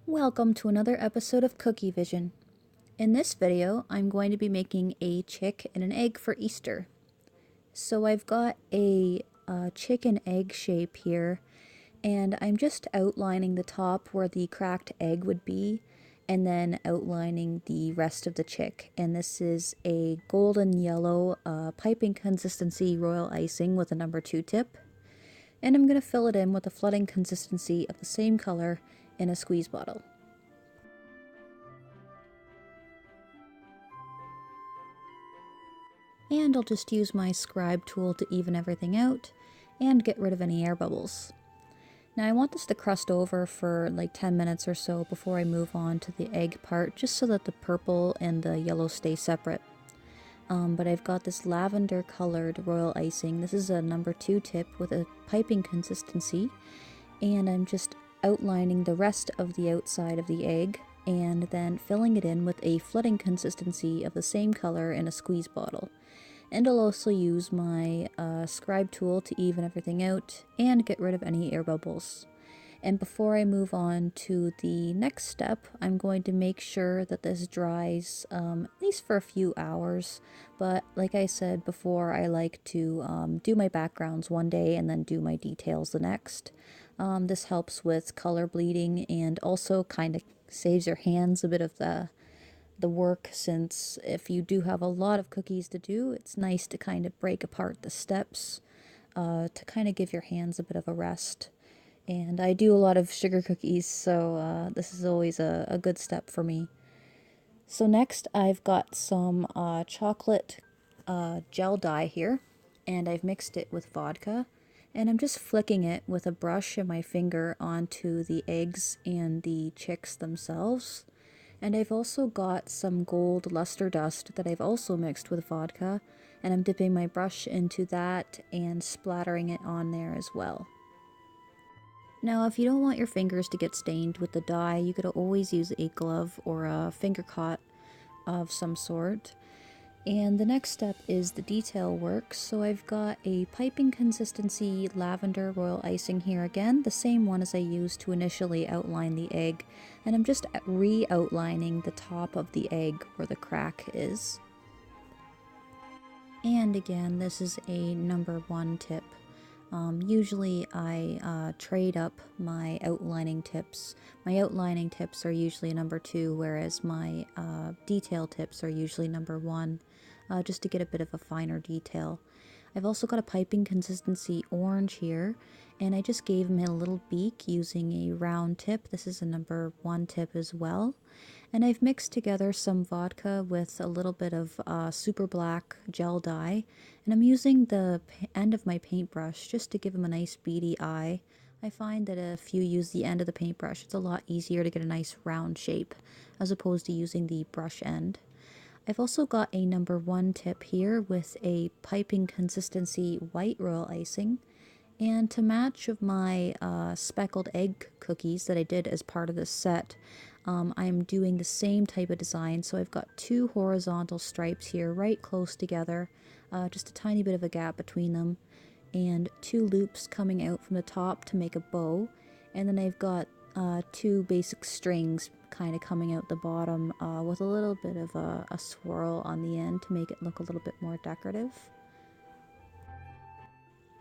Welcome to another episode of Kookievision. In this video, I'm going to be making a chick and an egg for Easter. So I've got a chicken egg shape here, and I'm just outlining the top where the cracked egg would be, and then outlining the rest of the chick. And this is a golden yellow piping consistency royal icing with a number 2 tip. And I'm going to fill it in with a flooding consistency of the same color in a squeeze bottle. And I'll just use my scribe tool to even everything out and get rid of any air bubbles. Now I want this to crust over for like 10 minutes or so before I move on to the egg part, just so that the purple and the yellow stay separate. But I've got this lavender colored royal icing. This is a number 2 tip with a piping consistency, and I'm just outlining the rest of the outside of the egg and then filling it in with a flooding consistency of the same color in a squeeze bottle. And I'll also use my scribe tool to even everything out and get rid of any air bubbles. And before I move on to the next step, I'm going to make sure that this dries at least for a few hours. But like I said before, I like to do my backgrounds one day and then do my details the next. This helps with color bleeding and also kind of saves your hands a bit of the work, since if you do have a lot of cookies to do, it's nice to kind of break apart the steps to kind of give your hands a bit of a rest. And I do a lot of sugar cookies, so this is always a good step for me. So next I've got some chocolate gel dye here, and I've mixed it with vodka, and I'm just flicking it with a brush and my finger onto the eggs and the chicks themselves. And I've also got some gold luster dust that I've also mixed with vodka, and I'm dipping my brush into that and splattering it on there as well. Now, if you don't want your fingers to get stained with the dye, you could always use a glove or a finger cot of some sort. And the next step is the detail work. So I've got a piping consistency lavender royal icing here again, the same one as I used to initially outline the egg. And I'm just re-outlining the top of the egg where the crack is. And again, this is a number 1 tip. Usually I trade up my outlining tips. My outlining tips are usually number 2, whereas my detail tips are usually number 1, just to get a bit of a finer detail. I've also got a piping consistency orange here, and I just gave him a little beak using a round tip. This is a number 1 tip as well. And I've mixed together some vodka with a little bit of super black gel dye, and I'm using the end of my paintbrush just to give him a nice beady eye. I find that if you use the end of the paintbrush, it's a lot easier to get a nice round shape as opposed to using the brush end. I've also got a number 1 tip here with a piping consistency white royal icing. And to match of my speckled egg cookies that I did as part of this set, I'm doing the same type of design. So I've got 2 horizontal stripes here right close together, just a tiny bit of a gap between them, and 2 loops coming out from the top to make a bow. And then I've got 2 basic strings kind of coming out the bottom with a little bit of a swirl on the end to make it look a little bit more decorative.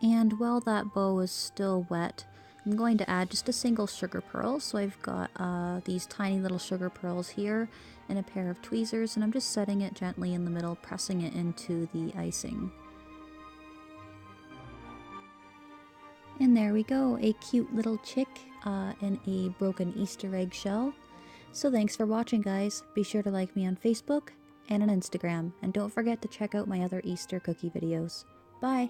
And while that bow is still wet, I'm going to add just a single sugar pearl. So I've got these tiny little sugar pearls here and a pair of tweezers, and I'm just setting it gently in the middle, pressing it into the icing. And there we go, a cute little chick in a broken Easter egg shell. So thanks for watching, guys. Be sure to like me on Facebook and on Instagram, and don't forget to check out my other Easter cookie videos. Bye!